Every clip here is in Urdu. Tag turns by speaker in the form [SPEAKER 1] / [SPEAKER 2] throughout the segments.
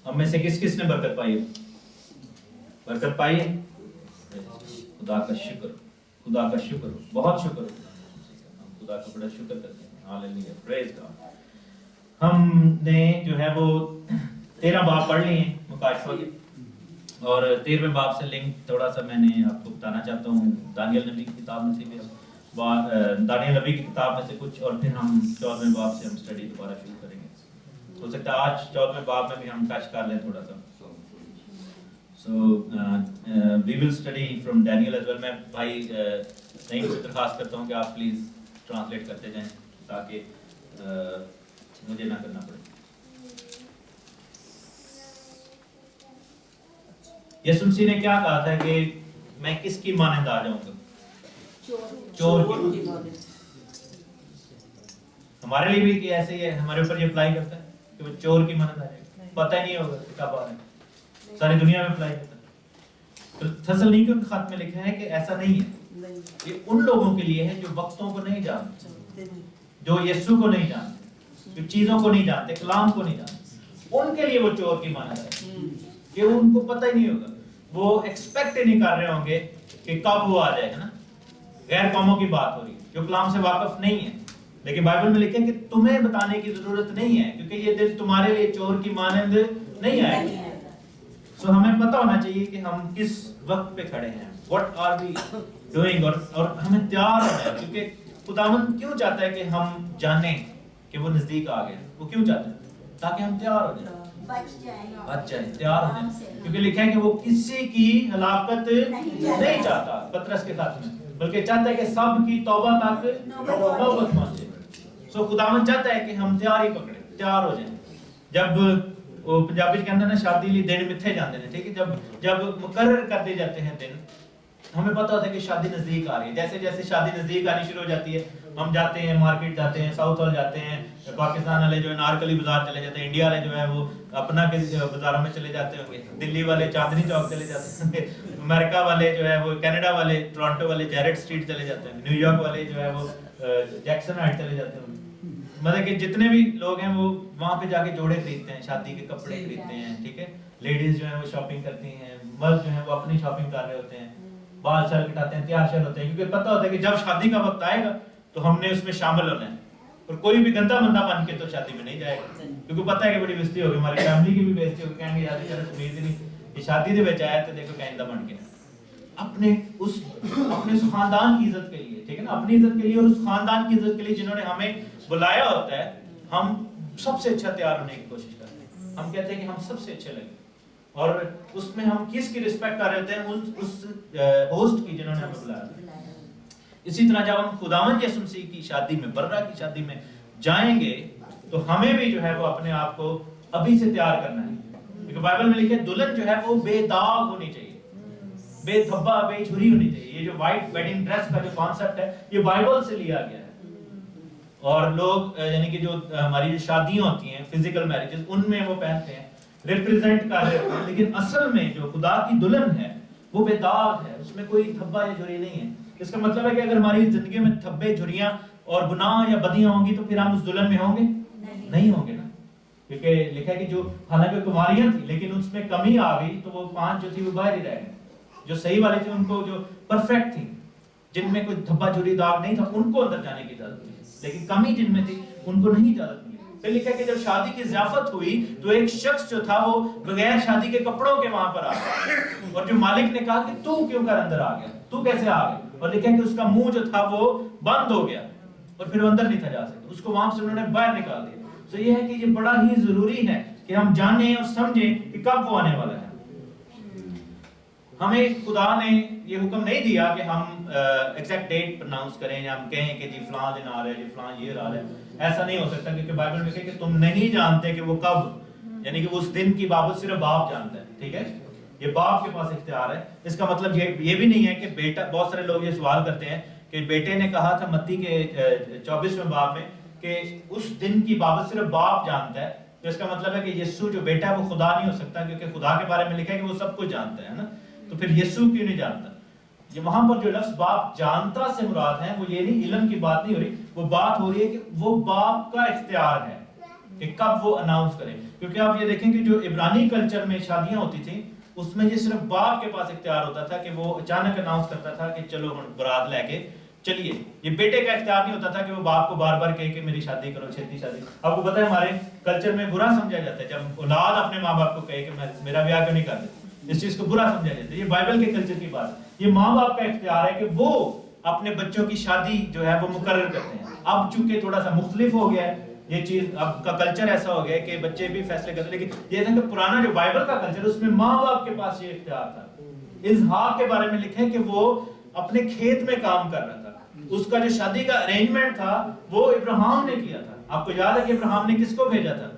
[SPEAKER 1] ہم میں سے کس نے برکت پائی ہے؟ برکت پائی ہے؟ خدا کا شکر، خدا کا شکر، بہت شکر، ہم خدا کا بڑا شکر کرتے ہیں. ہاللیلویہ، پریز گاڈ. ہم نے جو ہے وہ 13 باب پڑھ لیے ہیں مکاشفہ کے، اور 13ویں باب سے لنک تھوڑا سا میں نے آپ کو بتانا چاہتا ہوں. دانیل نبی کی کتاب میں سے بھی دانیل نبی کی کتاب میں سے کچھ، اور پھر ہم 14ویں باب سے ہم اسٹڈی دوبارہ شروع کریں گے. ہو سکتا ہے آج 14ویں باب میں بھی ہم ٹچ کر لیں تھوڑا سا. So we will study from Daniel as well. میں بھائی نعیم سے درخواست کرتا ہوں کہ آپ پلیز ٹرانسلیٹ کرتے جائیں تاکہ مجھے نہ کرنا پڑے. یسوع مسیح نے کیا کہا تھا کہ میں کس کی مانند آ جاؤں گا؟ چور کی. ہمارے لیے بھی ایسے ہی ہے، ہمارے اوپر یہ اپلائی کرتا ہے کہ وہ چور کی مانند آ جائے گا. پتہ ہی نہیں ہوگا کہ کب آ رہے ہیں. ساری دنیا میں اپلائی کرتا ہے. تھسلونیکیوں کے خط میں لکھا ہے کہ ایسا نہیں ہے. یہ ان لوگوں کے لیے ہے جو وقتوں کو نہیں جانتے، جو یسوع کو نہیں جانتے، جو چیزوں کو نہیں جانتے، کلام کو نہیں جانتے. ان کے لیے وہ چور کی مانند ہے کہ ان کو پتہ ہی نہیں ہوگا. وہ ایکسپیکٹ ہی نہیں کر رہے ہوں گے کہ کب وہ آ جائے گا. نا غیر قوموں کی بات ہو رہی ہے جو کلام سے واقف نہیں ہے. لیکن بائبل میں لکھا ہے کہ تمہیں بتانے کی ضرورت نہیں ہے کیونکہ یہ دن تمہارے لیے چور کی مانند نہیں آئے گا. سو ہمیں پتہ ہونا چاہیے کہ ہم کس وقت پہ کھڑے ہیں. واٹ آر وی ڈوئنگ، اور ہمیں تیار ہونا ہے کیونکہ خداوند کیوں چاہتا ہے کہ ہم جانیں کہ وہ نزدیک آ گئے. وہ کیوں چاہتا ہے؟ تاکہ ہم تیار ہو جائیں، بچ جائیں، تیار ہو جائیں. کیونکہ لکھا ہے کہ وہ کسی کی ہلاکت نہیں چاہتا پطرس کے خط میں، بلکہ چاہتا ہے کہ سب کی توبہ تک نوبت پہنچے. سو خداوند چاہتا ہے کہ ہم تیاری پکڑیں، تیار ہو جائیں. جب وہ پنجابی کے اندر نا شادی لی دن متھے جاتے ہیں، ٹھیک ہے، جب مقرر کر دیے جاتے ہیں دن، ہمیں پتہ ہوتا ہے کہ شادی نزدیک آ رہی ہے. جیسے جیسے شادی نزدیک آنی شروع ہو جاتی ہے، ہم جاتے ہیں مارکیٹ جاتے ہیں، ساؤتھ ہال جاتے ہیں، پاکستان والے جو ہے نارکلی بازار چلے جاتے ہیں، انڈیا والے جو ہے وہ اپنا کے بازاروں میں چلے جاتے ہوں گے، دلی والے چاندنی چوک چلے جاتے ہوں گے، امریکہ والے جو ہے وہ کینیڈا والے ٹورانٹو والے جیرٹ اسٹریٹ چلے جاتے ہیں، نیو یارک والے جو ہے وہ جیکسن ہائٹ چلے جاتے ہوں گے. مطلب کہ جتنے بھی لوگ ہیں وہ وہاں پہ جا کے جوڑے خریدتے ہیں، شادی کے کپڑے خریدتے ہیں. ٹھیک ہے، لیڈیز جو ہیں وہ شاپنگ کرتی ہیں، مرد جو ہیں وہ اپنی شاپنگ کر رہے ہوتے ہیں، بال شال کٹاتے ہیں، تیار شیار ہوتے ہیں، کیونکہ پتہ ہوتا ہے کہ جب شادی کا وقت آئے گا تو ہم نے اس میں شامل ہونا ہے. اور کوئی بھی گندا بندہ بن کے تو شادی میں نہیں جائے گا کیونکہ پتہ ہے کہ بڑی بےزتی ہوگی، ہماری فیملی کی بھی بےزتی ہوگی، کہیں گے یار یہ امید ہی نہیں، یہ شادی دے وچ آیا تو دیکھو کہندا بن کے. اپنے اس خاندان کی عزت کے لیے، ٹھیک ہے نا، اپنی عزت کے لیے اور اس خاندان کی عزت کے لیے جنہوں نے ہمیں بلایا ہوتا ہے، ہم سب سے اچھا تیار ہونے کی کوشش کرتے ہیں. ہم کہتے ہیں کہ ہم سب سے اچھے لگیں، اور اس میں ہم کس کی رسپیکٹ کر رہے ہوتے ہیں؟ اس ہوسٹ کی جنہوں نے ہمیں بلایا. اسی طرح جب ہم خداوند یسوع مسیح کی شادی میں، برہ کی شادی میں جائیں گے تو ہمیں بھی جو ہے وہ اپنے آپ کو ابھی سے تیار کرنا ہے. کیونکہ بائبل میں لکھا ہے دلہن جو ہے وہ بے داغ ہونی چاہیے، بے دھبا، بے جھری ہونی چاہیے. یہ جو وائٹ ویڈنگ ڈریس کا جو کانسیپٹ ہے یہ بائبل سے لیا گیا ہے. اور لوگ یعنی کہ جو ہماری جو شادیاں ہوتی ہیں فزیکل میرجز، ان میں وہ پہنتے ہیں، ریپریزنٹ کر رہے ہوتے ہیں، لیکن اصل میں جو خدا کی دلہن ہے وہ بے داغ ہے، اس میں کوئی دھبا یا جھری نہیں ہے. اس کا مطلب ہے کہ اگر ہماری زندگی میں دھبے، جھریاں اور گناہ یا بدیاں ہوں گی تو پھر ہم اس دلہن میں ہوں گے نہیں ہوں گے نا. کیونکہ لکھا ہے کہ جو حالانکہ کماریاں تھیں لیکن اس میں کمی آ گئی تو وہ 5 جو تھی وہ باہر ہی رہ گئے. جو صحیح والی تھی ان کو، جو پرفیکٹ تھی، جن میں کوئی دھبا جھری داغ نہیں تھا، ان کو اندر جانے کی اجازت ملی، لیکن کمی جن میں تھی ان کو نہیں اجازت ملی. پھر لکھا کہ جب شادی کی ضیافت ہوئی تو ایک شخص جو تھا وہ بغیر شادی کے کپڑوں کے وہاں پر آ گیا، اور جو مالک نے کہا کہ تو کیوں کر اندر آ گیا، تو کیسے آ گیا، اور لکھا کہ اس کا منہ جو تھا وہ بند ہو گیا اور پھر وہ اندر نہیں تھا جا سکتا، اس کو وہاں سے انہوں نے باہر نکال دیا. تو یہ ہے کہ یہ بڑا ہی ضروری ہے کہ ہم جانیں اور سمجھیں کہ کب وہ آنے والا ہے. ہمیں خدا نے یہ حکم نہیں دیا کہ ہم ایگزیکٹ ڈیٹ پرناؤنس کریں یا ہم کہیں کہ جی فلاں دن آ رہا ہے، جی فلاں یہ آ رہا ہے. ایسا نہیں ہو سکتا کیونکہ بائبل میں کہ تم نہیں جانتے کہ وہ کب، یعنی کہ اس دن کی بابت صرف باپ جانتا ہے. ٹھیک ہے، یہ باپ کے پاس اختیار ہے. اس کا مطلب یہ بھی نہیں ہے کہ بیٹا، بہت سارے لوگ یہ سوال کرتے ہیں کہ بیٹے نے کہا تھا متی کے 24ویں باب میں کہ اس دن کی بابت صرف باپ جانتا ہے، تو اس کا مطلب ہے کہ یسوع جو بیٹا ہے وہ خدا نہیں ہو سکتا کیونکہ خدا کے بارے میں لکھا ہے کہ وہ سب کچھ جانتا ہے نا. تو پھر یسوع کیوں نہیں جانتا؟ یہ وہاں پر جو لفظ باپ جانتا سے مراد ہے وہ یہ نہیں، علم کی بات نہیں ہو رہی، وہ بات ہو رہی ہے کہ وہ باپ کا اختیار ہے. کہ کب وہ اناؤنس کریں. کیونکہ آپ یہ دیکھیں کہ جو عبرانی کلچر میں شادیاں ہوتی تھیں اس میں یہ صرف باپ کے پاس اختیار ہوتا تھا کہ وہ اچانک اناؤنس کرتا تھا کہ چلو برات لے کے چلیے. یہ بیٹے کا اختیار نہیں ہوتا تھا کہ وہ باپ کو بار بار کہے کہ میری شادی کرو, چھیتی شادی. آپ کو پتہ ہے ہمارے کلچر میں برا سمجھا جاتا ہے جب اولاد اپنے ماں باپ کو کہے کہ میرا بیاہ کیوں نہیں کر دیتے, اس چیز کو برا سمجھا جاتا ہے. یہ بائبل کے کلچر کی بات ہے. یہ ماں باپ کا اختیار ہے کہ وہ اپنے بچوں کی شادی جو ہے وہ مقرر کرتے ہیں. اب چونکہ تھوڑا سا مختلف ہو گیا ہے یہ چیز, اب کا کلچر ایسا ہو گیا ہے کہ بچے بھی فیصلے کرتے ہیں, لیکن یہ تھا کہ پرانا جو بائبل کا کلچر اس میں ماں باپ کے پاس یہ اختیار تھا. اسحاق کے بارے میں لکھا ہے کہ وہ اپنے کھیت میں کام کر رہا تھا. اس کا جو شادی کا ارینجمنٹ تھا وہ ابراہیم نے کیا تھا. آپ کو یاد ہے کہ ابراہیم نے کس کو بھیجا تھا؟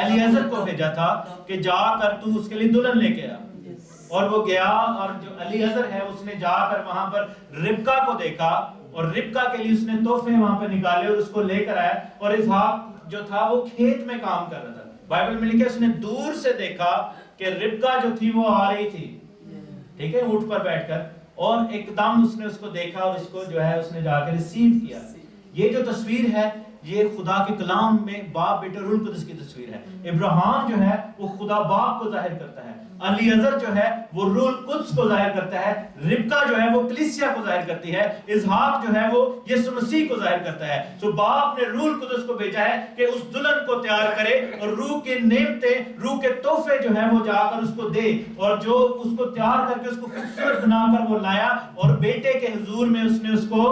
[SPEAKER 1] الیعزر کو بھیجا تھا کہ جا کر تو اس کے لیے دلہن لے کے آ. اور وہ گیا اور جو الیعزر ہے اس نے جا کر وہاں پر ربکا کو دیکھا اور ربکا کے لیے اس نے تحفے وہاں پہ نکالے اور اس کو لے کر آیا. اور اسحاق جو تھا وہ کھیت میں کام کر رہا تھا. بائبل میں لکھا ہے اس نے دور سے دیکھا کہ ربکا جو تھی وہ آ رہی تھی, ٹھیک ہے, اونٹ پر بیٹھ کر, اور ایک دم اس نے اس کو دیکھا اور اس کو جو ہے اس نے جا کے ریسیو کیا. یہ جو تصویر ہے یہ خدا کے کلام میں باپ بیٹے روح القدس کی تصویر ہے. ابراہیم جو ہے وہ خدا باپ کو ظاہر کرتا ہے, الیعزر جو ہے وہ روح القدس کو ظاہر کرتا ہے, ربکا جو ہے وہ کلیسیا کو ظاہر کرتی ہے, اسحاق جو ہے وہ یسوع مسیح کو ظاہر کرتا ہے. تو باپ نے روح القدس کو بھیجا ہے کہ اس دلہن کو تیار کرے اور روح کے نعمتیں, روح کے تحفے جو ہیں وہ جا کر اس کو دے, اور جو اس کو تیار کر کے اس کو خوبصورت بنا کر وہ لایا اور بیٹے کے حضور میں اس نے اس کو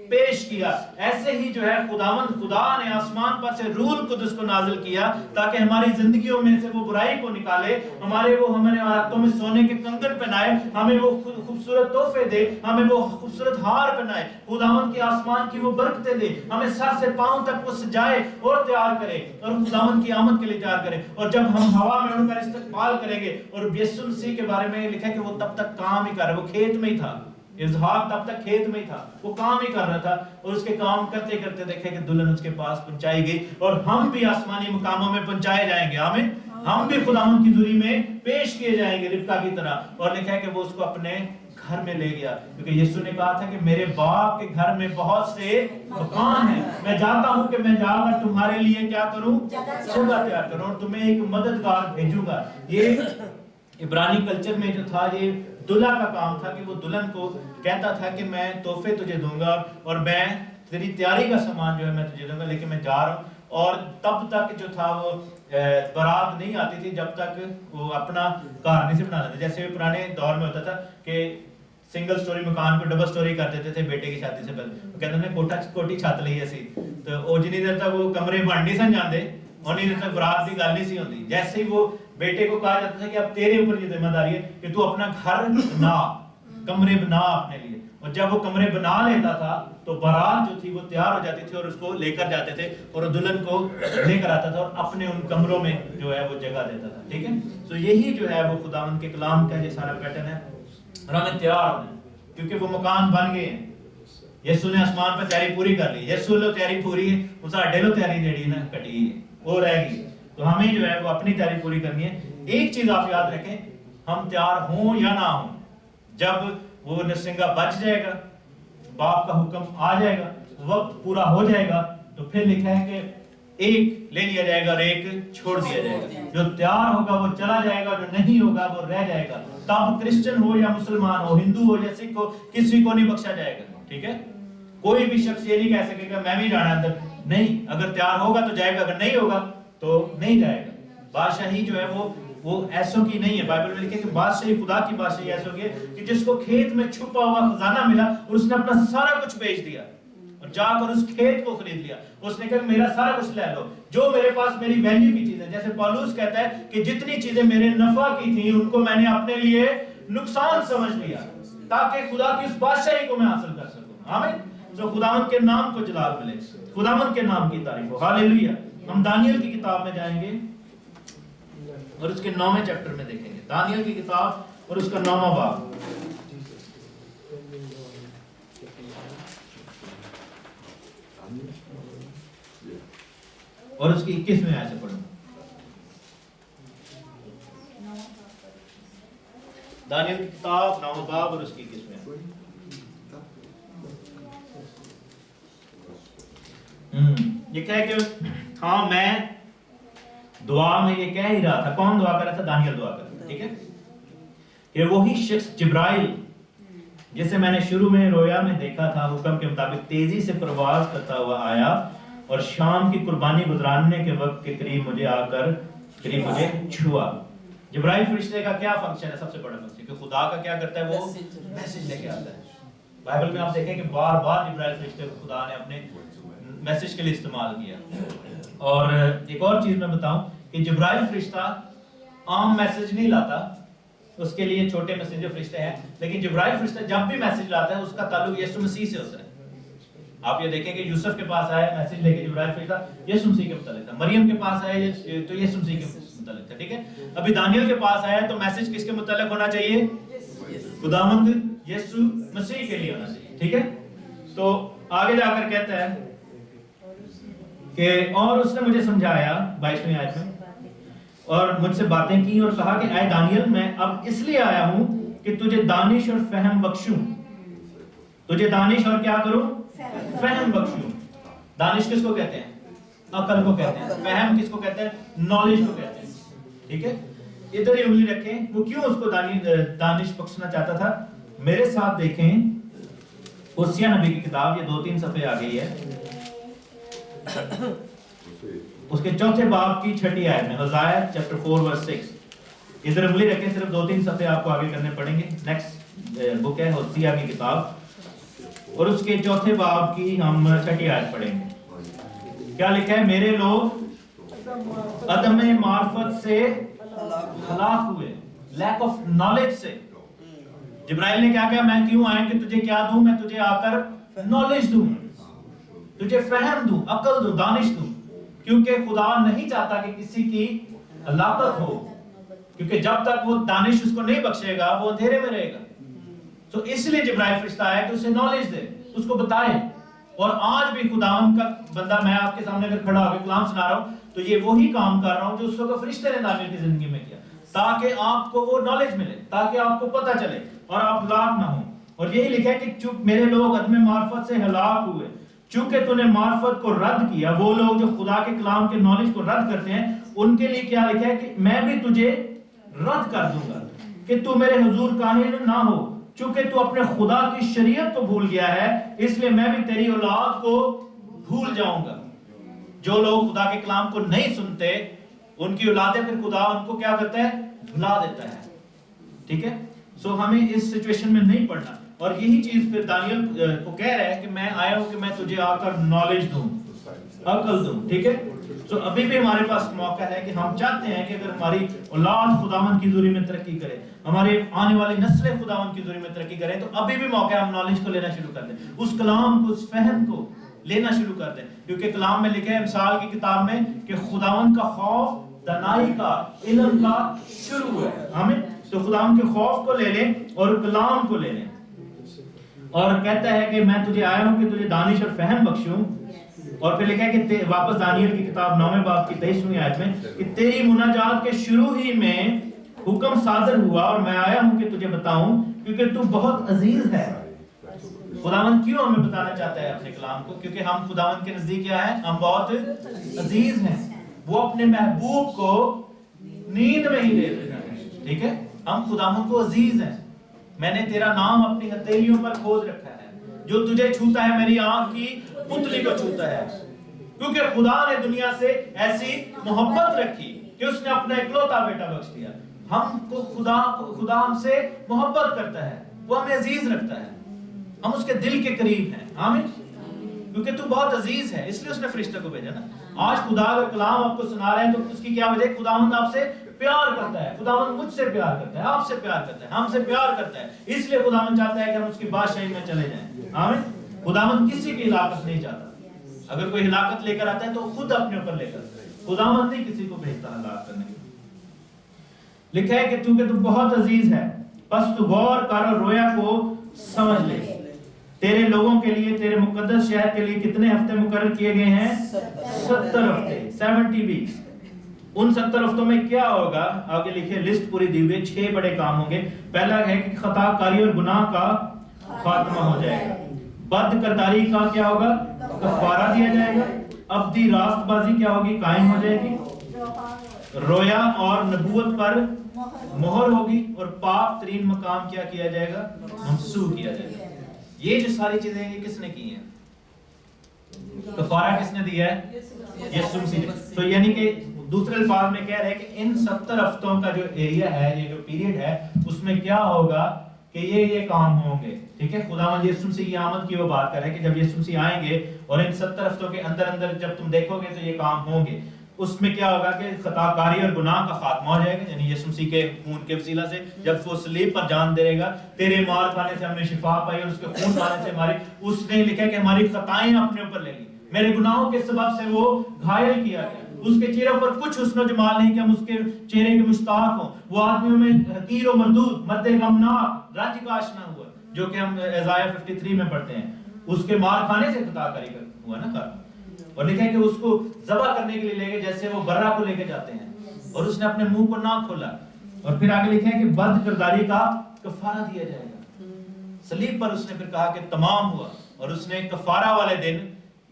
[SPEAKER 1] پیش کیا. ایسے ہی جو ہے خدا نے آسمان پر سے روح القدس کو نازل کیا تاکہ ہماری زندگیوں میں سے وہ برائی کو نکالے, ہمارے ہاتھوں میں سونے کے کنگن پہنائے, ہمیں وہ خوبصورت تحفے دے, ہمیں وہ خوبصورت ہار پہنائے, خداوند کے آسمان کی وہ برکتیں دے, ہمیں سر سے پاؤں تک وہ سجائے اور تیار کرے اور خداوند کی آمد کے لیے تیار کرے. اور جب ہم ہوا میں اڑ کر استقبال کریں گے, اور یسوع مسیح کے بارے میں لکھا ہے کہ وہ تب تک کام ہی کر رہا, وہ کھیت میں ہی تھا, اسحاق تب تک کھیت میں ہی تھا, وہ کام ہی کر رہا تھا, اور اس کے کام کرتے کرتے دیکھے کہ دلہن اس کے پاس پہنچائی گئی, اور ہم بھی آسمانی مقاموں میں پہنچائے جائیں گے. آمین. ہم بھی خداوند کی حضوری میں پیش کیے جائیں گے ربکا کی طرح. اور لکھا ہے کہ وہ اس کو اپنے گھر میں لے گیا, کیونکہ یسوع نے کہا تھا کہ میرے باپ کے گھر میں بہت سے مکان ہیں, میں جاتا ہوں کہ میں جا کر تمہارے لیے کیا کروں, جگہ تیار کروں اور تمہیں ایک مددگار بھیجوں گا. یہ عبرانی کلچر میں جو تھا یہ دلہا کا کام تھا کہ وہ دلہن کو کہتا تھا کہ میں تحفے تجھے دوں گا اور میں تیری تیاری کا سامان جو ہے میں تجھے دوں گا, لیکن میں جا رہا ہوں. اور تب تک جو تھا وہ بارات نہیں آتی تھی جب تک وہ اپنا گھر نہیں سے بنا لیتے. جیسے پرانے دور میں ہوتا تھا کہ سنگل سٹوری مکان کو ڈبل سٹوری کر دیتے تھے بیٹے کی شادی سے پہلے. وہ کہتے ہیں کوٹی چھت لئی اسی, تو وہ جنی دیر تک وہ کمرے بن نہیں سن جاندے اور نہیں تک برات کی گل نہیں سی ہوتی. جیسے ہی وہ بیٹے کو کہا جاتا تھا کہ اب تیرے اوپر یہ ذمہ داری ہے کہ تو اپنا گھر بنا, کمرے بنا اپنے لیے. اور جب وہ کمرے بنا لیتا تھا تو بارات جو تھی وہ تیار ہو جاتی تھی اور اس کو لے کر جاتے تھے اور دلہن کو لے کر آتا تھا اور اپنے ان کمروں میں جو ہے وہ جگہ دیتا تھا. ٹھیک ہے, تو یہی جو ہے وہ خداوند کے کلام کا یہ سارا پیٹرن ہے. اور ہمیں تیار ہونا ہے کیونکہ وہ مکان بن گئے ہیں. یسوع نے آسمان پر تیاری پوری کر لی, یسوع لو تیاری پوری ہے, وہ ساڈے لو تیاری جڑی نا کٹی ہے وہ رہ گئی. تو ہمیں جو ہے وہ اپنی تیاری پوری کرنی ہے. ایک چیز آپ یاد رکھیں, ہم تیار ہوں یا نہ ہوں, جب وہ نرسنگا بچ جائے گا, باپ کا حکم آ جائے گا, وقت پورا ہو جائے گا, تو پھر لکھا ہے کہ ایک لے لیا جائے گا اور ایک چھوڑ دیا جائے گا. جو تیار ہوگا وہ چلا جائے گا, جو نہیں ہوگا وہ رہ جائے گا. تب کرسچن ہو یا مسلمان ہو, ہندو ہو یا سکھ ہو, کسی کو نہیں بخشا جائے گا. ٹھیک ہے, کوئی بھی شخص یہ نہیں کہہ سکے گا میں بھی جانا اندر. نہیں, اگر تیار ہوگا تو جائے گا, اگر نہیں ہوگا تو نہیں جائے گا. بادشاہی جو ہے وہ ایسوں کی نہیں ہے. بائبل میں لکھے کہ بادشاہی, خدا کی بادشاہی ایسوں کی ہے کہ جس کو کھیت میں چھپا ہوا خزانہ ملا اور اس نے اپنا سارا کچھ بیچ دیا اور جا کر اس کھیت کو خرید لیا. اس نے کہا میرا سارا کچھ لے لو, جو میرے پاس میری ویلیو کی چیزیں. جیسے پالوس کہتا ہے کہ جتنی چیزیں میرے نفع کی تھیں ان کو میں نے اپنے لیے نقصان سمجھ لیا تاکہ خدا کی اس بادشاہی کو میں حاصل کر سکوں. آمین. جو خداوند کے نام کو جلال ملے, خداوند کے نام کی تعریف ہو. ہاللیلویہ. ہم دانیل کی کتاب میں جائیں گے اور اس کے 9ویں چیپٹر میں دیکھیں گے. دانیل کی کتاب اور اس کا 9واں باب اور اس کی 21ویں آیت سے پڑھیں. دانیل کی کتاب 9واں باب اور اس کی 21ویں آیت. یہ کہہ کہ ہاں میں دعا میں یہ کہہ ہی رہا تھا. کون دعا کر رہا تھا؟ دانیل دعا کر رہا تھا. ٹھیک ہے کہ وہی شخص جبرائیل جسے میں نے شروع میں رویا میں دیکھا تھا حکم کے مطابق تیزی سے پرواز کرتا ہوا آیا اور شام کی قربانی گزارنے کے وقت کے قریب مجھے چھوا. جبرائیل فرشتے کا کیا فنکشن ہے؟ سب سے بڑا فنکشن کہ خدا کا کیا کرتا ہے؟ وہ میسج لے کے آتا ہے. بائبل میں آپ دیکھیں کہ بار بار جبرائیل فرشتے کو خدا نے اپنے میسج کے لیے استعمال کیا. اور ایک اور چیز میں بتاؤں کہ جبرائیل فرشتہ عام میسج نہیں لاتا, اس کے لیے چھوٹے میسنجر فرشتے ہیں, لیکن جبرائیل فرشتہ جب بھی میسج لاتا ہے اس کا تعلق یسوع مسیح سے ہوتا ہے. آپ یہ دیکھیں کہ یوسف کے پاس آیا میسج لے کے جبرائیل فرشتہ یسوع مسیح کے متعلق تھا, مریم کے پاس آیا تو یسوع مسیح کے متعلق تھا. ٹھیک ہے, ابھی دانیل کے پاس آیا تو میسج کس کے متعلق ہونا چاہیے؟ خداوند یسوع مسیح کے لیے ہونا چاہیے. ٹھیک ہے, تو آگے جا کر کہتا ہے کہ اور اس نے مجھے سمجھایا 22ویں آیت میں اور مجھ سے باتیں کی اور کہا کہ اے دانیل میں اب اس لیے آیا ہوں کہ تجھے دانش اور فہم بخشوں. تجھے دانش اور کیا کروں؟ فہم بخشوں. دانش کس کو کہتے ہیں؟ عقل کو کہتے ہیں. فہم کس کو کہتے ہیں؟ نالج کو کہتے ہیں. ٹھیک ہے, ادھر ہی انگلی رکھیں. وہ کیوں اس کو دانش بخشنا چاہتا تھا؟ میرے ساتھ دیکھیں ہوسیہ نبی کی کتاب, یہ 2-3 صفحے آ گئی ہے, اس کے 4 باب کی 6 آیت میں, ہوزائے چیپٹر 4 ورس 6. ادھر انگلی رکھیں, صرف 2-3 صفحے آپ کو آگے کرنے پڑیں گے. نیکسٹ بک ہے ہوسیہ کی کتاب اور اس کے 4 باب کی ہم 6 آیت پڑھیں گے. کیا لکھا ہے؟ میرے لوگ عدم معرفت سے ہلاک ہوئے, لیک آف نالج سے. جبرائیل نے کیا کہا؟ میں کیوں آیا کہ تجھے کیا دوں؟ میں تجھے آ کر نالج دوں, تجھے فہم دوں, عقل دوں, دانش دوں. کیونکہ خدا نہیں چاہتا کہ کسی کی ہلاکت ہو, کیونکہ جب تک وہ دانش اس کو نہیں بخشے گا وہ اندھیرے میں رہے گا. تو اس لیے جبرائیل فرشتہ آیا کہ اسے نالج دے, اس کو بتائے. اور آج بھی خداوند کا بندہ, میں آپ کے سامنے اگر کھڑا ہو کے کلام سنا رہا ہوں تو یہ وہی کام کر رہا ہوں جو اس وقت فرشتے نے دانیل کی زندگی میں کیا, تاکہ آپ کو وہ نالج ملے, تاکہ آپ کو پتہ چلے اور آپ ہلاک نہ ہوں. اور یہی لکھا ہے کہ چونکہ میرے لوگ عدم معرفت سے ہلاک ہوئے, چونکہ تو نے معرفت کو رد کیا. وہ لوگ جو خدا کے کلام کے نالج کو رد کرتے ہیں ان کے لیے کیا لکھا ہے کہ میں بھی تجھے رد کر دوں گا کہ تو میرے حضور کاہن نہ ہو. چونکہ تو اپنے خدا کی شریعت کو بھول گیا ہے, اس لیے میں بھی تیری اولاد کو بھول جاؤں گا. جو لوگ خدا کے کلام کو نہیں سنتے ان کی اولادیں پھر خدا ان کو کیا کرتا ہے؟ بھلا دیتا ہے. ٹھیک ہے, سو ہمیں اس سچویشن میں نہیں پڑھنا. اور یہی چیز پھر دانیل کو کہہ رہا ہے کہ میں آیا ہوں کہ میں تجھے آ کر نالج دوں, عقل دوں. ٹھیک ہے, سو ابھی بھی ہمارے پاس موقع ہے کہ ہم چاہتے ہیں کہ اگر ہماری اولاد خداوند کی حضوری میں ترقی کرے, ہمارے آنے والی نسلیں خداوند کی حضوری میں ترقی کریں, تو ابھی بھی موقع ہے ہم نالج کو لینا شروع کر دیں, اس کلام کو, اس فہم کو لینا شروع کر دیں. کیونکہ کلام میں لکھا ہے امثال کی کتاب میں کہ خداوند کا خوف دانائی کا, علم کا شروع ہے. آمین. تو خداوند کے خوف کو لے لیں اور کلام کو لے لیں. اور کہتا ہے کہ میں تجھے آیا ہوں کہ تجھے دانش اور فہم بخشوں. اور پھر لکھا ہے کہ واپس دانیل کی کتاب 9 باب کی 23ویں آیت میں کہ تیری مناجات کے شروع ہی میں حکم صادر ہوا اور میں آیا ہوں کہ تجھے بتاؤں کیونکہ تو بہت عزیز ہے. خداوند کیوں ہمیں بتانا چاہتا ہے اپنے کلام کو؟ کیونکہ ہم خداوند کے نزدیک کیا ہے؟ ہم بہت عزیز ہیں. وہ اپنے محبوب کو نیند میں ہی دے دیتا ہے. ٹھیک ہے, ہم خداوند کو عزیز ہیں. میں نے تیرا نام اپنی ہتھیلیوں پر کھود رکھا ہے. جو تجھے چھوتا ہے میری آنکھ کی پتلی کو چھوتا ہے. کیونکہ خدا نے دنیا سے ایسی محبت رکھی کہ اس نے اپنا اکلوتا بیٹا بخش دیا. ہم کو خدا ہم سے محبت کرتا ہے, وہ ہمیں عزیز رکھتا ہے, ہم اس کے دل کے قریب ہیں. آمین. کیونکہ تو بہت عزیز ہے اس لیے اس نے فرشتے کو بھیجا نا. آج خدا اگر کلام آپ کو سنا رہے ہیں تو اس کی کیا وجہ؟ خداوند آپ سے پیار کرتا ہے. خداوند مجھ سے پیار کرتا ہے, آپ سے پیار کرتا ہے, ہم سے پیار کرتا ہے. اس لیے خداوند چاہتا ہے کہ ہم اس کی بادشاہی میں چلے جائیں. آمین. خداوند کسی کی ہلاکت نہیں چاہتا. اگر کوئی ہلاکت لے کر آتا ہے تو خود اپنے اوپر لے کر, خداوند نہیں کسی کو بھیجتا ہلاک کرنے کے لیے. لکھا ہے کہ تو بہت عزیز ہے, بس تو غور کر اور رویا کو سمجھ لے. تیرے لوگوں کے لیے, تیرے مقدس شہر کے لیے کتنے ہفتے مقرر کیے گئے ہیں؟ 70 ہفتے, 70 ویکس. ان 70 ہفتوں میں کیا ہوگا؟ آگے لکھے, لسٹ پوری دی ہوئی. 6 بڑے کام ہوں گے. پہلا ہے کہ خطا کاری اور گناہ کا خاتمہ ہو جائے گا. بد کرداری کا کیا ہوگا؟ کفارہ دیا جائے گا. ابدی راست بازی کیا ہوگی؟ قائم ہو جائے گی. رویا اور نبوت پر مہر ہوگی اور پاک ترین مقام کیا کیا جائے گا؟ منسوخ کیا جائے گا. یہ جو ساری چیزیں ہیں یہ کس نے کی ہیں؟ کفارہ کس نے دیا ہے؟ یسوع مسیح نے. تو یعنی کہ دوسرے الفاظ میں کہہ رہے ہیں کہ ان 70 ہفتوں کا جو ایریا ہے، یہ جو پیریڈ ہے، اس میں کیا ہوگا کہ یہ کام ہوں گے. ٹھیک ہے، خداوند یسوع مسیح کی آمد کی وہ بات کر رہے ہیں کہ جب یسوع مسیح آئیں گے اور ان 70 ہفتوں کے اندر جب تم دیکھو گے تو یہ کام ہوں گے. اس میں کیا ہوگا کہ خطا کاری اور گناہ کا خاتمہ ہو جائے گا، یعنی یسوع مسیح کے خون کے وسیلہ سے جب وہ صلیب پر جان دے گا، تیرے مار کھانے سے ہم نے شفا پائی اور اس کے خون کھانے سے ہماری، اس نے لکھا کہ ہماری خطائیں اپنے اوپر لے لی، میرے گناہوں کے سبب سے وہ گھائل کیا گیا، اس کے چہرے پر کچھ حسن و جمال نہیں کہ ہم اس کے چہرے کے مشتاق ہوں، وہ آدمیوں میں حقیر و مردود، مرد غمناک، رنج کا آشنا ہوا، جو کہ ہم ائزایا 53 میں پڑھتے ہیں. اس کے مار کھانے سے خطا کاری ہوا نا کار. اور لکھا ہے کہ اس کو ذبح کرنے کے لیے لے گئے جیسے وہ برہ کو لے کے جاتے ہیں، اور اس نے اپنے منہ کو نہ کھولا. اور پھر آگے لکھا ہے کہ بد کرداری کا کفارہ دیا جائے گا. صلیب پر اس نے پھر کہا کہ تمام ہوا، اور اس نے کفارہ والے دن،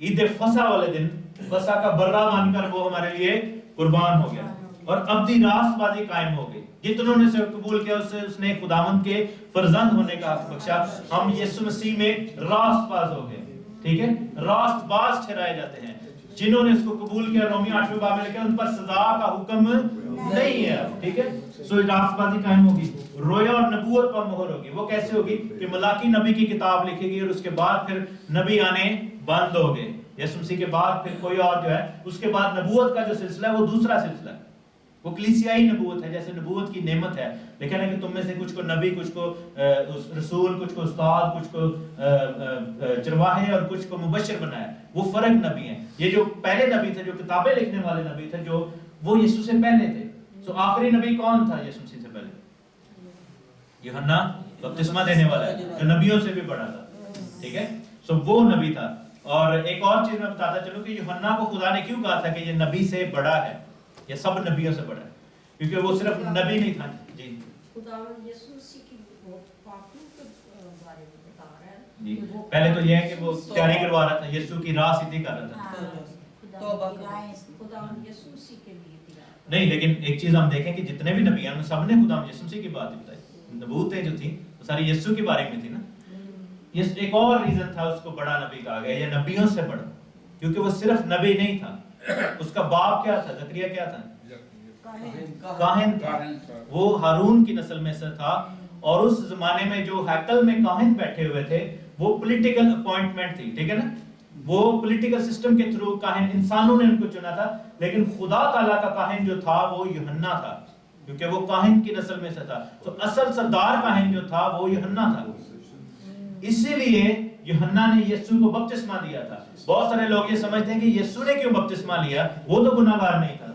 [SPEAKER 1] عید فصح والے دن، فصح کا برہ مان کر وہ ہمارے لیے قربان ہو گیا، اور ابدی راست بازی قائم ہو گئی. جتنوں نے اسے قبول کیا اس نے خداوند کے فرزند ہونے کا حق بخشا. ہم یسوع مسیح میں راست باز ہو گئے. ٹھیک ہے، راست باز ٹھہرائے جاتے ہیں جنہوں نے اس کو قبول کیا. رومی 8 باب میں لکھا ہے ان پر سزا کا حکم نہیں ہے. ٹھیک ہے، سو راست بازی قائم ہوگی. رویا اور نبوت پر مہر ہوگی. وہ کیسے ہوگی کہ ملاکی نبی کی کتاب لکھے گی اور اس کے بعد پھر نبی آنے بند ہو گئے. یسوع مسیح کے بعد پھر کوئی اور جو ہے، اس کے بعد نبوت کا جو سلسلہ ہے وہ دوسرا سلسلہ ہے، وہ کلیسیائی نبوت ہے. جیسے نبوت کی نعمت ہے، لیکن ہے کہ تم میں سے کچھ کو نبی، کچھ کو رسول، کچھ کو استاد، کچھ کو چرواہے اور کچھ کو مبشر بنایا. وہ فرق نبی ہیں. یہ جو پہلے نبی تھے، جو کتابیں لکھنے والے نبی تھے، جو وہ یسوع سے پہلے تھے. سو آخری نبی کون تھا یسوع مسیح سے پہلے؟ یوحنا بپتسمہ دینے والا ہے، جو نبیوں سے بھی بڑا تھا. ٹھیک ہے، سو وہ نبی تھا. اور ایک اور چیز میں بتاتا چلوں کہ یوحنا کو خدا نے کیوں کہا تھا کہ یہ نبی سے بڑا ہے، یہ سب نبیوں سے بڑا ہے، کیونکہ وہ صرف نبی نہیں تھا. جی
[SPEAKER 2] خداوند یسوع مسیح کی پاکیوں کے بارے میں بتا رہا ہے.
[SPEAKER 1] جی، پہلے تو یہ ہے کہ وہ تیاری کروا رہا تھا، یسوع کی راہ سیدھی کر رہا تھا.
[SPEAKER 2] خداوند یسوع مسیح کے لیے
[SPEAKER 1] نہیں، لیکن ایک چیز ہم دیکھیں کہ جتنے بھی نبی ہیں سب نے خداوند یسوع مسیح کی بات بتائی. نبوتیں جو تھیں وہ ساری یسوع کے بارے میں تھی نا. یہ ایک اور ریزن تھا اس کو بڑا نبی کہا گیا، یہ نبیوں سے بڑا، کیونکہ وہ صرف نبی نہیں تھا. اس کا باپ کیا تھا؟ زکریا کیا تھا؟ کاہن تھا. وہ ہارون کی نسل میں سے تھا. اور اس زمانے میں جو ہیکل میں کاہن بیٹھے ہوئے تھے وہ پولیٹیکل اپوائنٹمنٹ تھی. ٹھیک ہے نا، وہ پولیٹیکل سسٹم کے تھرو کاہن، انسانوں نے ان کو چنا تھا. لیکن خدا تعالیٰ کا کاہن جو تھا وہ یوحنا تھا، کیونکہ وہ کاہن کی نسل میں سے تھا. تو اصل سردار کاہن جو تھا وہ یوحنا تھا. اسی لیے یوحنا نے یسوع کو بپتسمہ دیا تھا. بہت سارے لوگ یہ سمجھتے ہیں کہ یسوع نے کیوں بپتسمہ لیا، وہ تو گناہ گار نہیں تھا.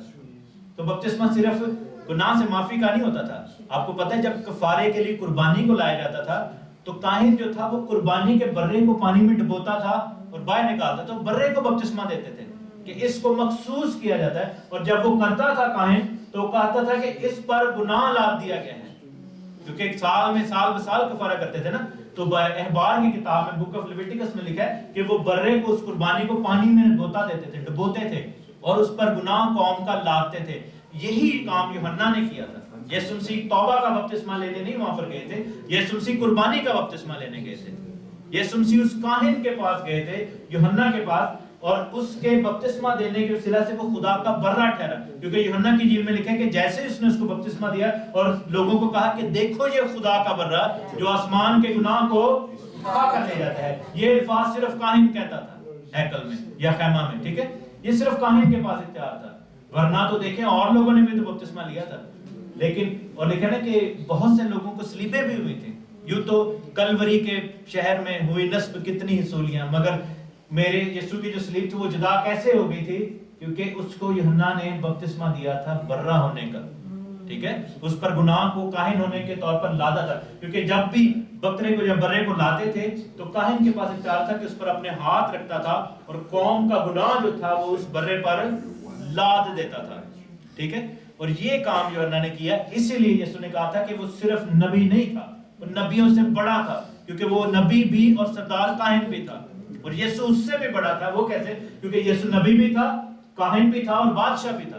[SPEAKER 1] تو بپتسمہ صرف گناہ سے معافی کا نہیں ہوتا تھا. آپ کو پتہ ہے جب کفارے کے لیے قربانی کو لایا جاتا تھا تو کاہن جو تھا وہ قربانی کے برے کو پانی میں ڈبوتا تھا اور باہر نکالتا. تو برے کو بپتسمہ دیتے تھے کہ اس کو مخصوص کیا جاتا ہے. اور جب وہ کرتا تھا کاہن تو کہتا تھا کہ اس پر گناہ لاد دیا گیا ہے، کیونکہ ایک سال میں سال بسال کفارہ کرتے تھے نا. تو احبار کی کتاب میں بک آف لیویٹیکس میں لکھا ہے کہ وہ برے کو، اس قربانی کو پانی میں دھوتا دیتے تھے، ڈبوتے تھے اور اس پر گناہ قوم کا لادتے تھے. یہی کام یوحنا نے کیا تھا. یسوع مسیح توبہ کا بپتسمہ لینے نہیں وہاں پر گئے تھے، یسوع مسیح قربانی کا بپتسمہ لینے گئے تھے. یسوع مسیح اس کاہن کے پاس گئے تھے، یوحنا کے پاس، اور اس کے بپتسمہ دینے کے وسیلہ سے وہ خدا کا برہ ٹھہرا. کیونکہ یوحنا کی انجیل میں لکھا ہے کہ جیسے اس نے اس کو بپتسمہ دیا اور لوگوں کو کہا کہ دیکھو یہ خدا کا برہ جو آسمان کے گناہ کو دفع کر لے جاتا ہے. یہ الفاظ صرف کاہن کہتا تھا ہیکل میں یا خیمہ میں. ٹھیک ہے، یہ صرف کاہن کے پاس اختیار تھا، ورنہ تو دیکھیں اور لوگوں نے بھی تو بپتسمہ لیا تھا. لیکن اور لکھا نا کہ بہت سے لوگوں کو صلیبیں بھی ہوئی تھیں. یوں تو کلوری کے شہر میں ہوئی نصب کتنی ہی سولیاں، مگر میرے یسوع کی جو صلیب تھی وہ جدا کیسے ہو گئی تھی؟ کیونکہ اس کو یوحنا نے بپتسمہ دیا تھا برہ ہونے کا. ٹھیک ہے، اس پر گناہ کو کاہن ہونے کے طور پر لادا تھا. کیونکہ جب بھی بکرے کو یا برے کو لاتے تھے تو کاہن کے پاس اختیار تھا کہ اس پر اپنے ہاتھ رکھتا تھا اور قوم کا گناہ جو تھا وہ اس برے پر لاد دیتا تھا. ٹھیک ہے، اور یہ کام یوحنا نے کیا. اسی لیے یسوع نے کہا تھا کہ وہ صرف نبی نہیں تھا، وہ نبیوں سے بڑا تھا، کیونکہ وہ نبی بھی اور سردار کاہن بھی تھا. اور یسوع اس سے بھی بڑا تھا. وہ کیسے؟ کیونکہ یسوع نبی بھی تھا، کاہن بھی تھا اور بادشاہ بھی تھا.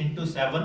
[SPEAKER 1] into 7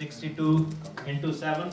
[SPEAKER 1] 62 into 7,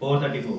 [SPEAKER 1] 434,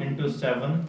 [SPEAKER 1] into 7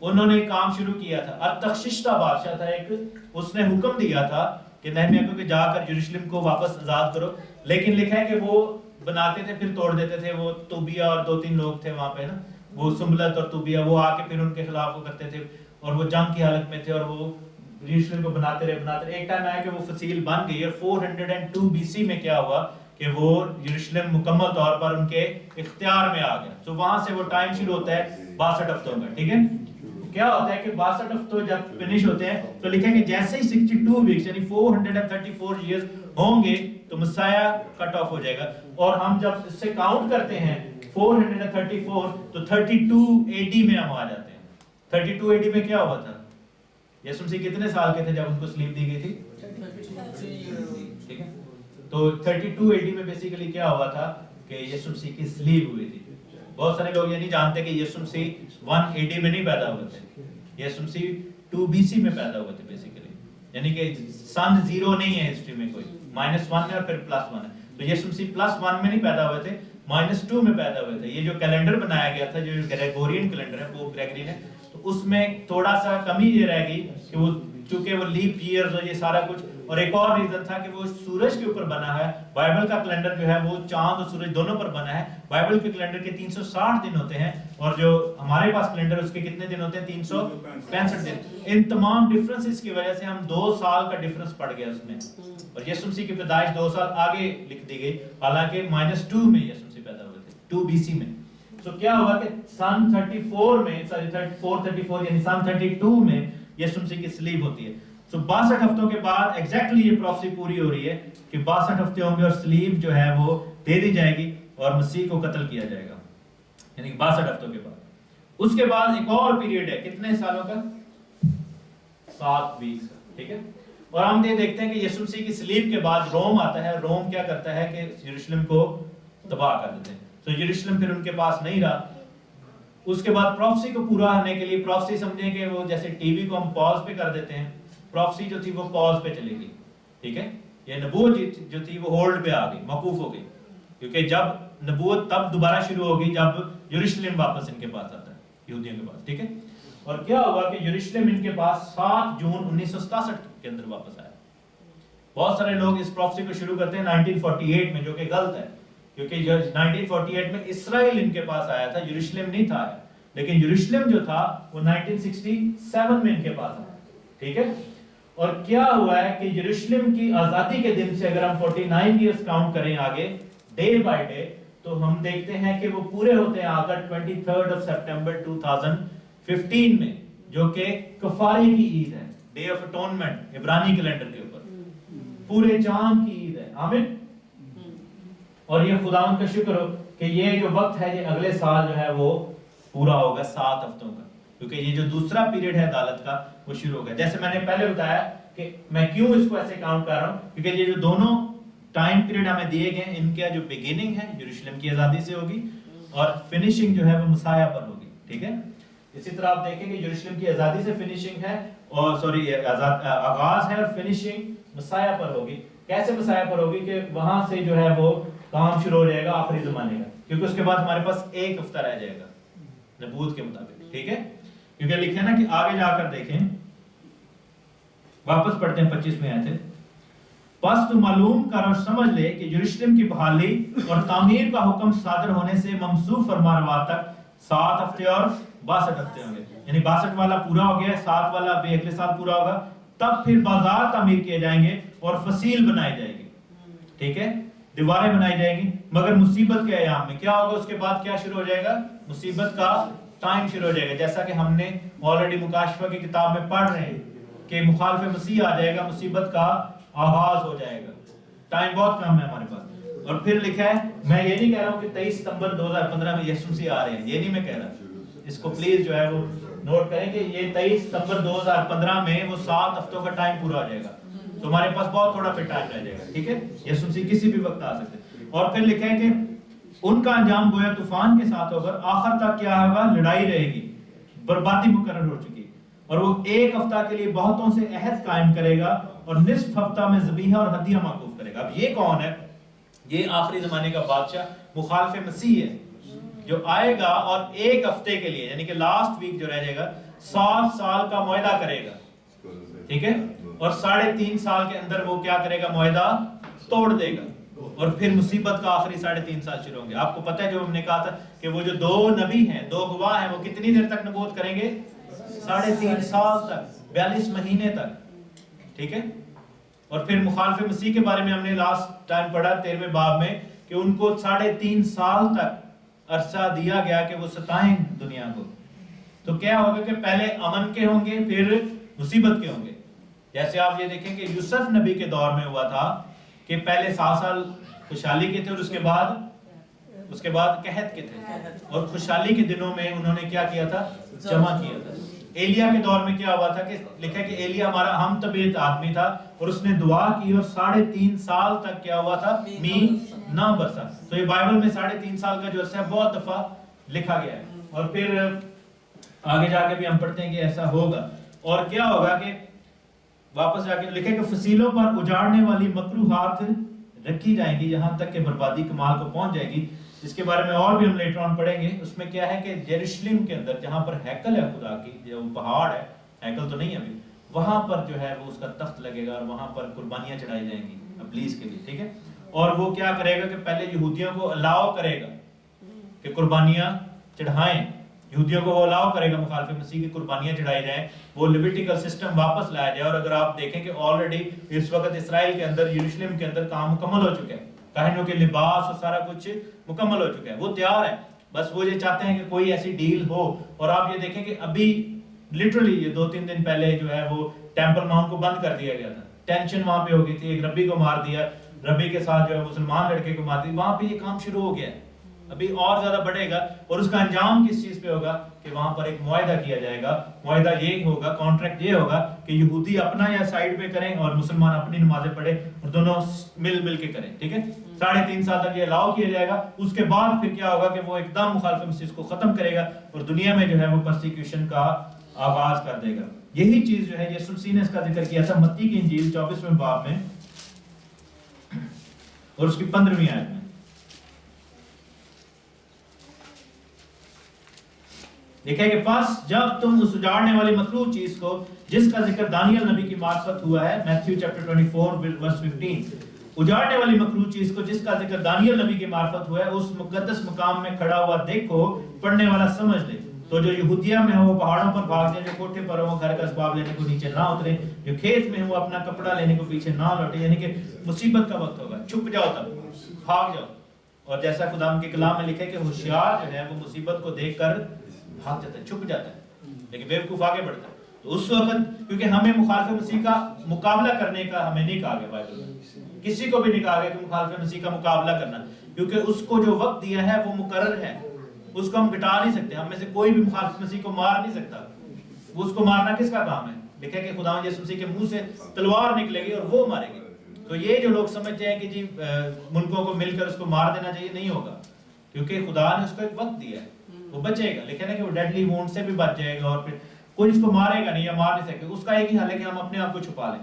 [SPEAKER 1] انہوں نے کام شروع کیا تھا. ارتخششتہ بادشاہ تھا ایک, اس نے حکم دیا تھا کہ نہمیہ کو کہ جا کر یروشلم کو واپس آزاد کرو, لیکن لکھا ہے کہ وہ بناتے تھے پھر توڑ دیتے تھے. وہ طوبیہ اور 2-3 لوگ تھے وہاں پہ نا, وہ سنبلت اور طوبیہ, وہ آ کے پھر ان کے خلاف وہ کرتے تھے اور وہ جنگ کی حالت میں تھے اور وہ یروشلم کو بناتے رہے. ایک ٹائم آیا کہ وہ فصیل بن گئی اور 402 BC میں کیا ہوا کہ وہ یروشلم مکمل طور پر ان کے اختیار میں آ گیا. تو وہاں سے وہ ٹائم شروع ہوتا ہے 62 ہفتوں کا. ٹھیک ہے, کیا ہوتا ہے کہ 62 ہفتوں جب فنش ہوتے ہیں تو لکھیں کہ جیسے ہی 62 ویکس یعنی 434 ایئرز ہوں گے تو مسیح کٹ آف ہو جائے گا. اور ہم جب اس سے کاؤنٹ کرتے ہیں 434 تو 32 AD میں ہم آ جاتے ہیں. 32 AD میں کیا ہوا تھا؟ یسوع مسیح کتنے سال کے تھے جب ان کو سلیب دی گئی تھی؟ ٹھیک ہے, تو 32 AD میں بیسیکلی کیا ہوا تھا کہ یسوع مسیح کی سلیب ہوئی تھی. بہت سارے لوگ یہ نہیں جانتے کہ یسوع مسیح 1 AD میں نہیں پیدا ہوئے تھے, یسوع مسیح 2 BC میں پیدا ہوئے تھے بیسیکلی. یعنی کہ سن 0 نہیں ہے ہسٹری میں, کوئی -1 ہے اور پھر +1 ہے. تو یسوع مسیح +1 میں نہیں پیدا ہوئے تھے, -2 میں پیدا ہوئے تھے. یہ جو کیلنڈر بنایا گیا تھا, جو گریگورین کیلنڈر ہے, پوپ گریگری نے, تو اس میں تھوڑا سا کمی یہ رہ گئی کہ وہ چونکہ وہ لیپ ایئرز اور یہ سارا کچھ, اور ایک اور ریزن تھا کہ وہ سورج کے اوپر بنا ہے. بائبل کا کیلنڈر جو ہے وہ چاند اور سورج دونوں پر بنا ہے. بائبل کے کیلنڈر کے 360 دن ہوتے ہیں اور جو ہمارے پاس کیلنڈر اس کے کتنے دن ہوتے ہیں؟ 365 دن. ان تمام ڈفرنسز کی وجہ سے ہم 2 سال کا ڈفرنس پڑ گیا اس میں, اور یسوع مسیح کی پیدائش 2 سال آگے لکھ دی گئی, حالانکہ -2 میں یسوع مسیح پیدا ہوئے تھے, 2 BC میں. تو کیا ہوا کہ سن 34 میں, سوری 434 یعنی سن 32 میں یسوع مسیح کی صلیب ہوتی ہے. سو 62 ہفتوں کے بعد ایگزیکٹلی یہ پروفیسی پوری ہو رہی ہے کہ 62 ہفتے ہوں گے اور صلیب جو ہے وہ دے دی جائے گی اور مسیح کو قتل کیا جائے گا, یعنی 62 ہفتوں کے بعد. اس کے بعد ایک اور پیریڈ ہے, کتنے سالوں کا؟ 7 ویکس کا. ٹھیک ہے, اور ہم یہ دیکھتے ہیں کہ یسوع مسیح کی صلیب کے بعد روم آتا ہے. روم کیا کرتا ہے کہ یروشلم کو تباہ کر دیتے ہیں. تو یروشلم پھر ان کے پاس نہیں رہا. اس کے بعد پروفیسی کو پورا ہونے کے لیے, پروفیسی سمجھیں کہ وہ جیسے ٹی وی کو ہم پاز پہ کر دیتے ہیں, پروفیسی جو تھی وہ پاز پہ چلے گئی. ٹھیک ہے, یہ نبوت جو تھی وہ ہولڈ پہ آ گئی, موقوف ہو گئی, کیونکہ جب نبوت تب دوبارہ شروع ہوگی جب یروشلم واپس ان کے پاس آتا ہے, یہودیوں کے پاس. ٹھیک ہے, اور کیا ہوا کہ یروشلم ان کے پاس 7 جون 1967 کے اندر واپس آیا. بہت سارے لوگ اس پروفیسی کو شروع کرتے ہیں 1948 میں, جو کہ غلط ہے, کیونکہ 1948 میں اسرائیل ان کے پاس آیا تھا, یروشلم نہیں تھا آیا. لیکن یروشلم جو تھا وہ 1967 میں ان کے پاس آیا. ٹھیک ہے, اور کیا ہوا ہے کہ یروشلم کی آزادی کے دن سے اگر ہم 49 ایئرز کاؤنٹ کریں آگے ڈے بائی ڈے, تو ہم دیکھتے ہیں کہ وہ پورے ہوتے ہیں آ کر 23 سپٹمبر 2015 میں, جو کہ کفارے کی عید ہے, ڈے آف اٹونمنٹ عبرانی کیلنڈر کے اوپر, پورے چاند کی عید ہے. آمین. اور یہ خداوند کا شکر ہو کہ یہ جو وقت ہے یہ اگلے سال جو ہے وہ پورا ہوگا 7 ہفتوں کا, کیونکہ یہ جو دوسرا پیریڈ ہے عدالت کا وہ شروع ہو گیا. جیسے میں نے پہلے بتایا کہ میں کیوں اس کو ایسے کاؤنٹ کر رہا ہوں, کیونکہ یہ جو دونوں ٹائم پیریڈ ہمیں دیے گئے ہیں, ان کا جو بگننگ ہے یروشلم کی آزادی سے ہوگی اور فنیشنگ جو ہے وہ مسیح پر ہوگی. ٹھیک ہے, اسی طرح آپ دیکھیں کہ یروشلم کی آزادی سے فنیشنگ ہے, اور سوری آغاز ہے, اور فنیشنگ مسیح پر ہوگی. کیسے مسیح پر ہوگی کہ وہاں سے جو ہے وہ کام شروع ہو جائے گا آخری زمانے کا, کیونکہ اس کے بعد ہمارے پاس 1 ہفتہ رہ جائے گا نبوت کے مطابق. ٹھیک ہے, کیونکہ لکھے نا کہ آگے جا کر دیکھیں, واپس پڑھتے ہیں 25 میں آئے تھے. پس تو معلوم کر اور سمجھ لے کہ یروشلم کی بحالی اور تعمیر کا حکم صادر ہونے سے ممسوح فرمانروا تک 7 ہفتے اور 62 ہفتے ہوں گے. یعنی 62 والا پورا ہو گیا, 7 والا ابھی اگلے سال پورا ہوگا, تب پھر بازار تعمیر کیے جائیں گے اور فصیل بنائی جائے گی. ٹھیک ہے, دیواریں بنائی جائیں گی. مگر مصیبت کے ایام میں کیا ہوگا؟ اس کے بعد کیا شروع ہو جائے گا؟ مصیبت کا ٹائم شروع ہو جائے گا. جیسا کہ ہم نے آلریڈی مکاشفہ کی کتاب میں پڑھ رہے ہیں کہ مخالف مسیح آ جائے گا, مصیبت کا آغاز ہو جائے گا. ٹائم بہت کم ہے ہمارے پاس. اور پھر لکھا ہے, میں یہ نہیں کہہ رہا ہوں کہ 23 ستمبر 2015 میں یسوع مسیح آ رہے ہیں, یہ نہیں میں کہہ رہا. اس کو پلیز جو ہے وہ نوٹ کریں کہ یہ 23 ستمبر 2015 میں وہ 7 ہفتوں کا ٹائم پورا ہو جائے گا. تو ہمارے پاس بہت تھوڑا پہ ٹائم رہ جائے گا. ٹھیک ہے, یسوع مسیح کسی بھی وقت آ سکتے. اور پھر لکھا ہے کہ ان کا انجام گویا طوفان کے ساتھ ہوگا, آخر تک کیا ہوگا؟ لڑائی رہے گی, بربادی مقرر ہو چکی, اور وہ 1 ہفتہ کے لیے بہتوں سے عہد قائم کرے گا اور نصف ہفتہ میں ذبیحہ اور ہدیہ موقوف کرے گا. اب یہ کون ہے؟ یہ آخری زمانے کا بادشاہ مخالف مسیح ہے, جو آئے گا اور 1 ہفتے کے لیے, یعنی کہ لاسٹ ویک جو رہ جائے گا, 7 سال کا معاہدہ کرے گا, ٹھیک ہے, اور 3.5 سال کے اندر وہ کیا کرے گا, معاہدہ توڑ دے گا, اور پھر مصیبت کا آخری 3.5 سال شروع ہوں گے. آپ کو پتہ ہے جو ہم نے کہا تھا کہ وہ جو 2 نبی ہیں, 2 گواہ ہیں, وہ کتنی دیر تک نبوت کریں گے, 3.5 سال تک, 42 مہینے تک, ٹھیک ہے. اور پھر مخالف مسیح کے بارے میں ہم نے لاسٹ ٹائم پڑھا 13ویں باب میں کہ ان کو 3.5 سال تک عرصہ دیا گیا کہ وہ ستائیں دنیا کو. تو کیا ہوگا کہ پہلے امن کے ہوں گے, پھر مصیبت کے ہوں گے. جیسے آپ یہ دیکھیں کہ یوسف نبی کے دور میں ہوا تھا کہ پہلے 7 سال خوشحالی کے تھے, اور اس کے بعد قحط کے تھے, اور خوشحالی کے دنوں میں انہوں نے کیا کیا تھا, جمع کیا تھا. ایلیا کے دور میں کیا ہوا تھا کہ لکھا کہ ایلیا ہمارا ہم طبیعت آدمی تھا, اور اس نے دعا کی اور 3.5 سال تک کیا ہوا تھا, میںہ نہ برسا. تو یہ بائبل میں 3.5 سال کا جو عرصہ ہے بہت دفعہ لکھا گیا ہے. اور پھر آگے جا کے بھی ہم پڑھتے ہیں کہ ایسا ہوگا. اور کیا ہوگا کہ واپس جا کے لکھے کہ فصیلوں پر اجاڑنے والی مکروہات رکھی جائیں گی یہاں تک کہ بربادی کمال کو پہنچ جائے گی. اس کے بارے میں اور بھی ہم لیٹر آن پڑھیں گے. اس میں کیا ہے کہ یروشلم کے اندر جہاں پر ہیکل ہے خدا کی, جو پہاڑ ہے, ہیکل تو نہیں ہے ابھی, وہاں پر جو ہے وہ اس کا تخت لگے گا, اور وہاں پر قربانیاں چڑھائی جائیں گی ابلیس کے لیے, ٹھیک ہے. اور وہ کیا کرے گا کہ پہلے یہودیوں کو الاؤ کرے گا کہ قربانیاں چڑھائیں, یہودیوں کو وہ الاؤ کرے گا مخالف مسیح کی قربانیاں چڑھائی جائیں, وہ لیویٹیکل سسٹم واپس لایا جائے. اور اگر آپ دیکھیں کہ آلریڈی اس وقت اسرائیل کے اندر, یروشلم کے اندر کام مکمل ہو چکا ہے, کاہنوں کے لباس اور سارا کچھ مکمل ہو چکا ہے, وہ تیار ہے. بس وہ یہ چاہتے ہیں کہ کوئی ایسی ڈیل ہو. اور آپ یہ دیکھیں کہ ابھی لٹرلی یہ 2-3 دن پہلے جو ہے وہ ٹیمپل ماؤنٹ کو بند کر دیا گیا تھا. ٹینشن وہاں پہ ہو گئی تھی, ایک ربی کو مار دیا, ربی کے ساتھ جو ہے مسلمان لڑکے کو مار دیا. وہاں پہ یہ کام شروع ہو گیا ہے, ابھی اور زیادہ بڑھے گا. اور اس کا انجام کس چیز پہ ہوگا کہ وہاں پر ایک معاہدہ کیا جائے گا. معاہدہ یہ ہوگا, کانٹریکٹ یہ ہوگا کہ یہودی اپنا یا سائیڈ پہ کریں اور مسلمان اپنی نمازیں پڑھیں, اور دونوں مل کے کریں, ٹھیک ہے. 3.5 سال تک یہ الاؤ کیا جائے گا. اس کے بعد پھر کیا ہوگا کہ وہ ایک دم مخالف مسیح کو ختم کرے گا, اور دنیا میں جو ہے وہ پرسیکیوشن کا آغاز کر دے گا. یہی چیز جو ہے یسوع مسیح نے اس کا ذکر کیا تھا متی کی انجیل 24ویں باب میں اور اس کی 15ویں آیت میں. دیکھیں کہ پس جب تم اس اجاڑنے والی مکروہ چیز کو جس کا ذکر دانیل نبی کی معرفت ہوا ہے, میتھیو چیپٹر 24 ورس 15, اجاڑنے والی مکروہ چیز کو جس کا ذکر دانیل نبی کی معرفت ہوا ہے, اس مقدس مقام میں کھڑا ہوا دیکھو, پڑھنے والا سمجھ لے. تو جو یہودیہ میں ہو وہ پہاڑوں پر بھاگ جائیں, جو کوٹھے پر ہو وہ گھر کا اسباب لینے کو نیچے نہ اترے, جو کھیت میں ہو وہ اپنا کپڑا لینے کو پیچھے نہ لوٹے. یعنی کہ مصیبت کا وقت ہوگا, چھپ جاؤ, تب بھاگ جاؤ. اور جیسا خدا ان کے کلام میں لکھا ہے کہ ہوشیار جو ہے وہ مصیبت کو دیکھ کر بھاگ جاتا ہے, چھپ جاتا ہے, لیکن بیوقوف آگے بڑھتا ہے. تو اس وقت کیونکہ ہمیں مخالف مسیح کا مقابلہ کرنے کا ہمیں نہیں کہا گیا بائبل میں, کسی کو بھی نہیں کہا گیا کہ مخالف مسیح کا مقابلہ کرنا, کیونکہ اس کو جو وقت دیا ہے وہ مقرر ہے, اس کو ہم گٹا نہیں سکتے. ہم میں سے کوئی بھی مخالف مسیح کو مار نہیں سکتا. اس کو مارنا کس کا کام ہے؟ لکھا کہ خدا یسوع مسیح کے منہ سے تلوار نکلے گی اور وہ مارے گی. تو یہ جو لوگ سمجھتے ہیں کہ جی ملکوں کو مل کر اس کو مار دینا چاہیے, نہیں ہوگا, کیونکہ خدا نے اس کو ایک وقت دیا ہے, وہ بچے گا. لکھا ہے کہ وہ ڈیڈلی وونڈ سے بھی بچ جائے گا, اور پھر کوئی اس کو مارے گا نہیں یا مار نہیں سکے. اس کا ایک ہی حل ہے کہ ہم اپنے آپ کو چھپا لیں,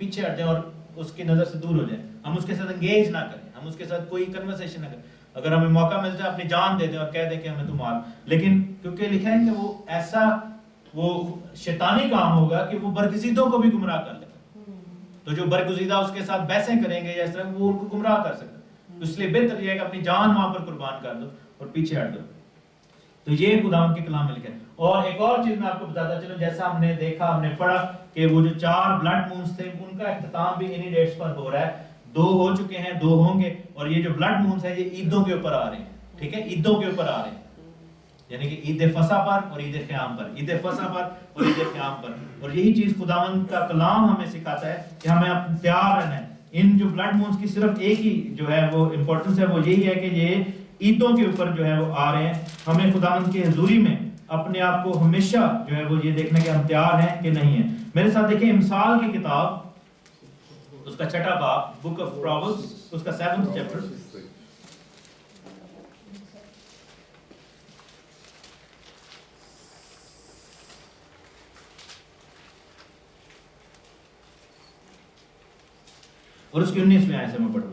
[SPEAKER 1] پیچھے ہٹ جائیں اور اس کی نظر سے دور ہو جائیں. ہم اس کے ساتھ انگیج نہ کریں, ہم اس کے ساتھ کوئی کنورسیشن نہ کریں. اگر ہمیں موقع ملتا ہے اپنی جان دے دیں اور کہہ دیں کہ ہمیں تو مار. لیکن کیونکہ لکھا ہے کہ وہ ایسا وہ شیطانی کام ہوگا کہ وہ برگزیدوں کو بھی گمراہ کر لے گا. تو جو برگزیدہ اس کے ساتھ بحثیں کریں گے یا اس طرح, وہ ان کو گمراہ کر سکتا. اس لیے بہتر یہ ہے کہ اپنی جان وہاں پر قربان کر دو اور پیچھے ہٹ دو. تو یہ خدا ان کے کلام میں لکھا ہے. اور ایک اور چیز میں آپ کو بتاتا چلوں, جیسا ہم نے دیکھا, ہم نے پڑھا کہ وہ جو 4 بلڈ مونز تھے ان کا اختتام بھی انہی ڈیٹس پر ہو رہا ہے. 2 ہو چکے ہیں, 2 ہوں گے, اور یہ جو بلڈ مونز ہیں یہ عیدوں کے اوپر آ رہے ہیں, ٹھیک ہے, عیدوں کے اوپر آ رہے ہیں. یعنی کہ عید فصح پر اور عید قیام پر, عید فصح پر اور عید قیام پر. اور یہی چیز خداوند کا کلام ہمیں سکھاتا ہے کہ ہمیں تیار رہنا ہے. ان جو بلڈ مونز کی صرف ایک ہی جو ہے وہ امپورٹنس ہے, وہ یہی ہے کہ یہ عیدوں کے اوپر جو ہے وہ آ رہے ہیں. ہمیں خداوند کی حضوری میں اپنے آپ کو ہمیشہ جو ہے وہ یہ دیکھنا کہ ہم تیار ہیں کہ نہیں ہیں. میرے ساتھ دیکھیں امثال کی کتاب, اس کا 6واں باب, بک آف پرووربس, اس کا 7واں چیپٹر. اور اس کی 19ویں آیت سے میں پڑھوں.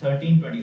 [SPEAKER 1] 13:20,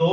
[SPEAKER 1] 2